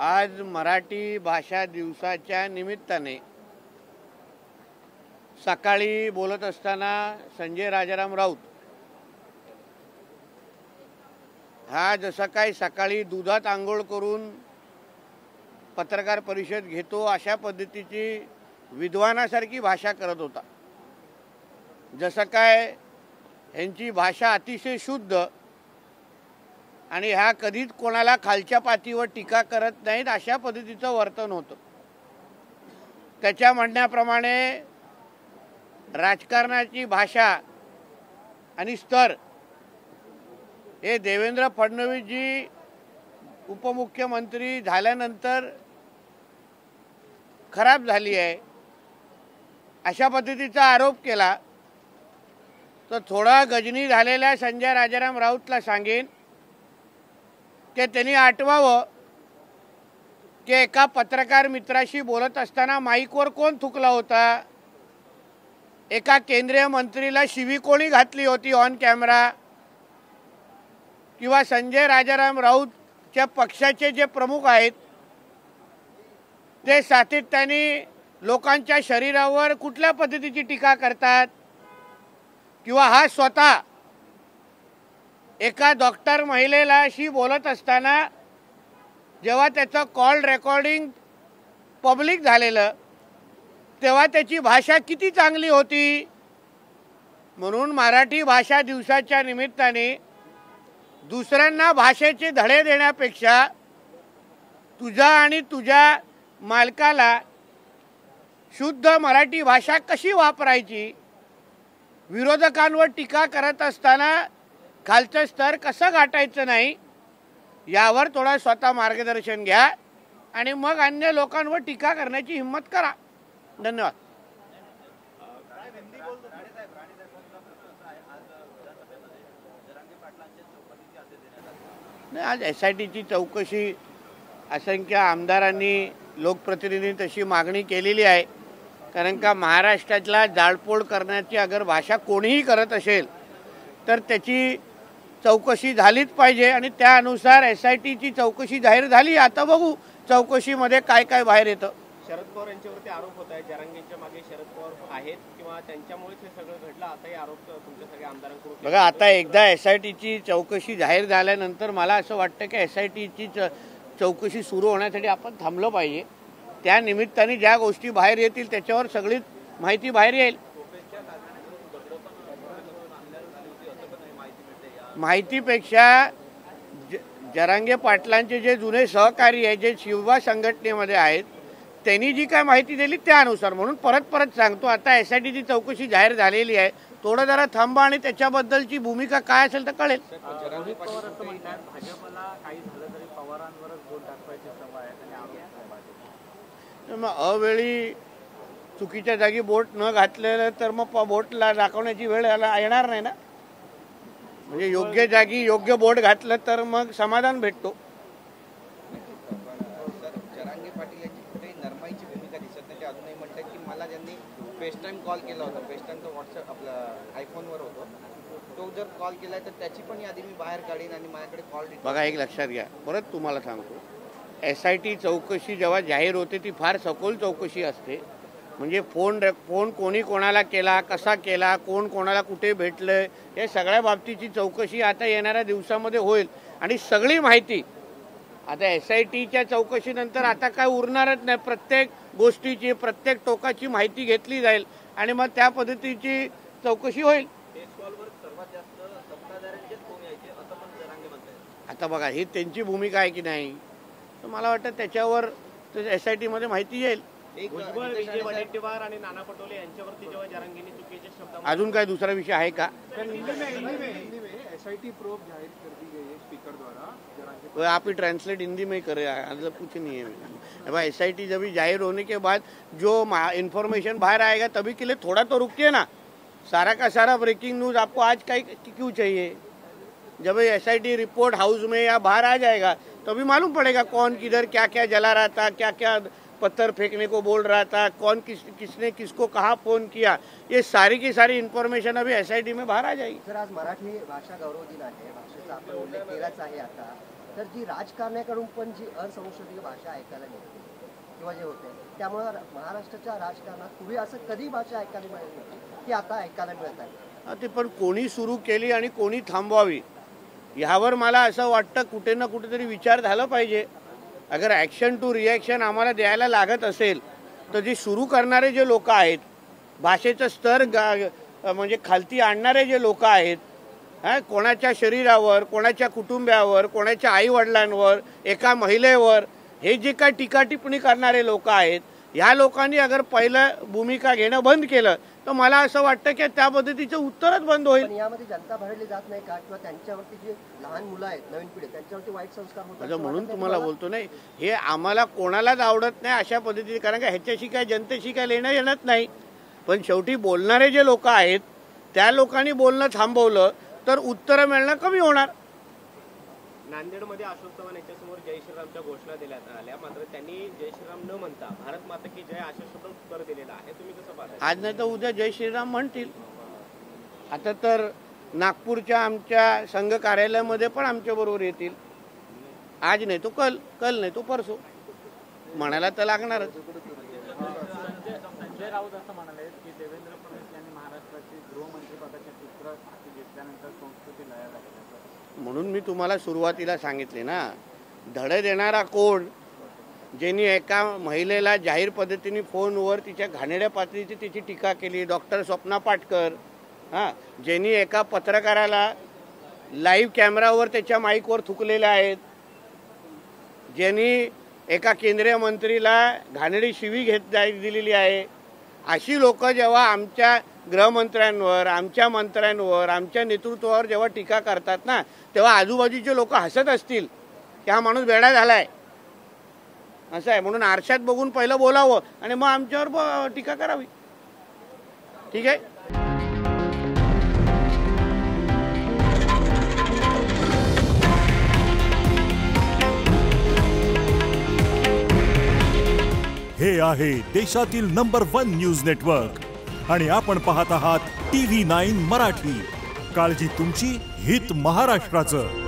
आज मराठी भाषा दिवसाच्या निमित्ताने सकाळी बोलत असताना संजय राजाराम राऊत हा जसा काही सकाळी दुधात आंघोळ करून पत्रकार परिषद घेतो अशा पद्धतीची विद्वानासारखी भाषा करत होता। जसं काय यांची भाषा अतिशय शुद्ध आणि ह्या कधीच कोणाला खालच्या पातीवर टीका करत नाहीत अशा पद्धतीचं वर्तन होतं। त्याच्या म्हणण्याप्रमाणे राजकारणाची भाषा आणि स्तर हे देवेंद्र फडणवीस जी उपमुख्यमंत्री झाल्यानंतर खराब झाली आहे अशा पद्धतीचा आरोप केला। तर थोडा गजनी झालेल्या संजय राजाराम राऊतला सांगेन की त्यांनी आठवावं की एका पत्रकार मित्राशी बोलत असताना माईकवर कोण थुकला होता, एका केंद्रीय मंत्रीला शिवी कोणी घातली होती ऑन कॅमेरा, किंवा संजय राजाराम राऊतच्या पक्षाचे जे प्रमुख आहेत ते सातत्याने लोकांच्या शरीरावर कुठल्या पद्धतीची टीका करतात, किंवा हा स्वतः एका डॉक्टर महिलेलाशी बोलत असताना जेव्हा त्याचं कॉल रेकॉर्डिंग पब्लिक झालेलं तेव्हा त्याची भाषा किती चांगली होती। म्हणून मराठी भाषा दिवसाच्या निमित्ताने दुसऱ्यांना भाषेचे धडे देण्यापेक्षा तुझा आणि तुझ्या मालकाला शुद्ध मराठी भाषा कशी वापरायची, विरोधकांवर टीका करत असताना खालचं स्तर कसं गाठायचं नाही यावर थोडा स्वतः मार्गदर्शन घ्या आणि मग अन्य लोकांवर टीका करण्याची हिम्मत करा। धन्यवाद। आज SITची चौकशी असंख्य आमदारांनी लोकप्रतिनिधींनी तशी मागणी केलेली आहे। कारण का महाराष्ट्रातला जाळपोळ करण्याची अगर भाषा कोणीही करत असेल तर त्याची चौकशी झालीच पाहिजे आणि त्यानुसार SITची चौकशी जाहीर झाली। आता बघू चौकशीमध्ये काय काय बाहेर येतं। शरद पवार यांच्यावरती आरोप होत आहे, जरांगेंच्या मागे शरद पवार आहेत किंवा त्यांच्यामुळेच हे सगळं घडलं, आता हे आरोप तुमच्या सगळ्या आमदारांकडून बघा। आता एकदा SITची चौकशी जाहीर झाल्यानंतर मला असं वाटतं की SITची चौकशी सुरू होण्यासाठी आपण थांबलं पाहिजे। त्या निमित्ताने ज्या गोष्टी बाहेर येतील त्याच्यावर सगळी माहिती बाहेर येईल। माहितीपेक्षा जरांगे पाटलांचे जे जुने सहकारी आहेत, जे शिवबा संघटनेमध्ये आहेत, त्यांनी जी काय माहिती दिली त्यानुसार, म्हणून परत सांगतो आता SITची चौकशी जाहीर झालेली आहे, थोडं जरा थांबा आणि त्याच्याबद्दलची भूमिका काय असेल तर कळेल। मग अवेळी चुकीच्या जागी बोट न घातलेलं तर मग बोटला दाखवण्याची वेळ येणार नाही ना। म्हणजे योग्य जागी योग्य बोट घातलं तर मग समाधान भेटतो। जरांगे पाटील यांची कुठेही नरमाईची भूमिका दिसत नाही। ते अजूनही म्हणतात की मला ज्यांनी FaceTime कॉल केला होता, FaceTime तर व्हॉट्सअप आपला आयफोनवर होतो, तो जर कॉल केलाय तर त्याची पण यादी मी बाहेर काढीन आणि माझ्याकडे कॉल बघा। एक लक्षात घ्या, परत तुम्हाला सांगतो, SIT चौकशी जेव्हा जाहीर होते ती फार सखोल चौकशी असते। म्हणजे फोन कोणी कोणाला केला, कसा केला, कोण कोणाला कुठे भेटलं, हे सगळ्या बाबतीची चौकशी आता येणाऱ्या दिवसामध्ये होईल आणि सगळी माहिती आता SITच्या चौकशीनंतर आता काय उरणारच नाही। प्रत्येक गोष्टीची प्रत्येक टोकाची माहिती घेतली जाईल आणि मग त्या पद्धतीची चौकशी होईल। आता बघा ही त्यांची भूमिका आहे की नाही, तर मला वाटतं त्याच्यावर SITमध्ये माहिती येईल। विजय वडेट्टीवार आणि नाना पटोले यांच्यावरती जेव्हा जरांगेंनी चुकीचे शब्द, अजून काय दुसरा विषय आहे का? SIT प्रोब जाहिर कर दी गई है स्पीकर द्वारा। आप ही ट्रांसलेट हिंदी में करे, मतलब कुछ नहीं है भाई। SIT जब जाहिर होने के बाद जो इन्फॉर्मेशन बाहर आएगा तभी के लिए थोड़ा तो रुकिए ना। सारा का सारा ब्रेकिंग न्यूज आपको आज का क्यों चाहिए? जब SIT रिपोर्ट हाउस में या बाहर आ जाएगा तभी मालूम पड़ेगा कौन किधर क्या क्या जला रहा था, क्या क्या पत्थर फेंकने को बोल रहा था, कौन किसने किसको कहाँ फोन किया, ये सारी की सारी इन्फॉर्मेशन अभी SIT में बाहर आ जाएगी। सर, आज मराठी भाषा गौरव दिन आहे, भाषेचा आपण उल्लेख केलाच आहे। आता तर जी राजकारण्याकडून पण जी असंसदीय भाषा ऐकायला मिळते किंवा जे होते, त्यामुळे महाराष्ट्राच्या राजकारणात पूर्वी असं कधी भाषा ऐकायला मिळत नव्हती, ती आता ऐकायला मिळत आहे. ते पण कोणी सुरू केली आणि कोणी थांबवावी ह्यावर मला असं वाटतं कुठे ना कुठेतरी विचार झाला पाहिजे. अगर ॲक्शन टू रिॲक्शन आम्हाला द्यायला लागत असेल तर जे सुरू करणारे जे लोक आहेत, भाषेचं स्तर म्हणजे खालती आणणारे जे लोक आहेत, कोणाच्या शरीरावर, कोणाच्या कुटुंबियावर, कोणाच्या आईवडिलांवर, एका महिलेवर हे जे काय टीका टिप्पणी करणारे लोक आहेत, ह्या लोकांनी अगर पहिलं भूमिका घेणं बंद केलं तर मला असं वाटतं की त्या पद्धतीचं उत्तरच बंद होईल. यामध्ये जनता भरली जात नाही का, किंवा त्यांच्यावरती जे लहान मुलं आहेत, नवीन पिढी, त्यांच्यावरती वाईट संस्कार होतात म्हणून तुम्हाला बोलतो नाही, हे आम्हाला कोणालाच आवडत नाही अशा पद्धतीने, कारण का ह्याच्याशी काय जनतेशी काय लेणं येणंच नाही. पण शेवटी बोलणारे जे लोक आहेत त्या लोकांनी बोलणं थांबवलं तर उत्तरं मिळणं कमी होणार. नांदेडमध्ये अशोक चव्हाण यांच्यासमोर जय श्रीरामच्या घोषणा देण्यात आल्या, मात्र त्यांनी जय श्रीराम न म्हणता भारत माता की जय अशा शब्दात उत्तर दिलेलं आहे. तुम्ही कसं पाहता? आज नाही तर उद्या जय श्रीराम म्हणतील. आता तर नागपूरच्या आमच्या संघ कार्यालयामध्ये पण आमच्या बरोबर येतील. आज नाही तो कल, कल नाही तो परसो, म्हणायला तर लागणारच. संजय राऊत असं म्हणाले की देवेंद्र फडणवीस यांनी महाराष्ट्राची गृहमंत्रीपदाचे सूत्र हाती घेतल्यानंतर संस्कृती लया लागली. म्हणून मी तुम्हाला सुरुवातीला सांगितले ना, धडे देणारा कोण, ज्यांनी एका महिलेला जाहीर पद्धतीने फोनवर तिच्या घाणेरड्या पातळीची तिची टीका केली, डॉक्टर स्वप्ना पाटकर, ज्यांनी एका पत्रकाराला लाईव्ह कॅमेरावर त्याच्या माईकवर थुकलेले आहेत, ज्यांनी एका केंद्रीय मंत्रीला घाणेरडी शिवी दिलेली आहे, अशी लोक जेव्हा आमच्या गृहमंत्र्यांवर, आमच्या मंत्र्यांवर, आमच्या नेतृत्वावर जेव्हा टीका करतात ना, तेव्हा आजूबाजूचे लोक हसत असतील की हा माणूस वेडा झालाय, असं आहे. म्हणून आरशात बघून पहिलं बोलावं आणि मग आमच्यावर टीका करावी. ठीक आहे. हे आहे देशातील नंबर 1 न्यूज नेटवर्क आणि आपण पाहत आहात TV9 मराठी. काळजी तुमची, हित महाराष्ट्राचं.